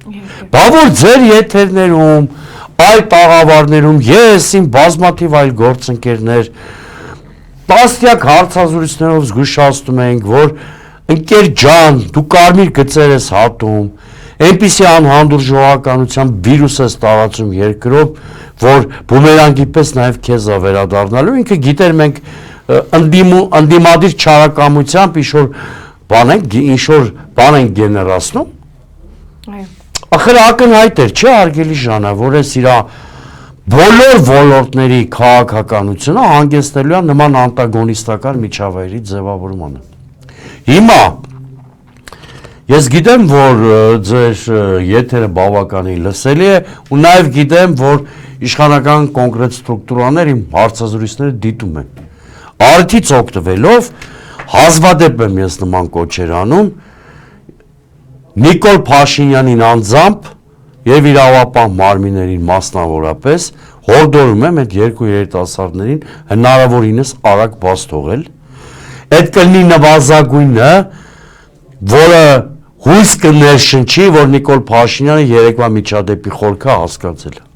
Բա որ ձեր եթերներում, այլ տաղավարներում, ես իմ բազմաթիվ այլ գործընկերներ տասնյակ հարցազրույցներով զգուշացնում ենք, որ ընկեր ջան, դու կարմիր գծեր ես հատում, այնպիսի անհանդուրժողականության վիրուս ես տարածում երկրով, որ բումերանգի պես նաև քեզ է վերադառնալու, ինքը գիտեր մենք ընդդիմադիր չարակամությամբ ինչ-որ բան ենք գեներացնում։ Ախր ակնհայտ էր, չէ հարգելի Ժանա, որ ես իր բոլոր ոլորտների քաղաքականությունը հանգեցնելու է նման անտագոնիստական միջավայրի ձևավորմանը։ Հիմա ես գիտեմ, որ ձեր եթերը բավականին լսելի է ու նաև գիտեմ, որ իշխանական կոնկրետ ստրուկտուրաներ իմ հարցազրույցները դիտում են։ Արդից օգտվելով հազվադեպ եմ ես նման կոչեր անում Նիկոլ Փաշինյանին անձամբ եւ իրավապահ մարմիններին մասնավորապես հորդորում եմ այդ երկու երիտասարդներին հնարավորինս արագ բաց թողել։ Այդ կլինի նվազագույնը, որը հույս կներշնչի, որ Նիկոլ Փաշինյանը երեկվա միջադեպի խորքը հասկացել է։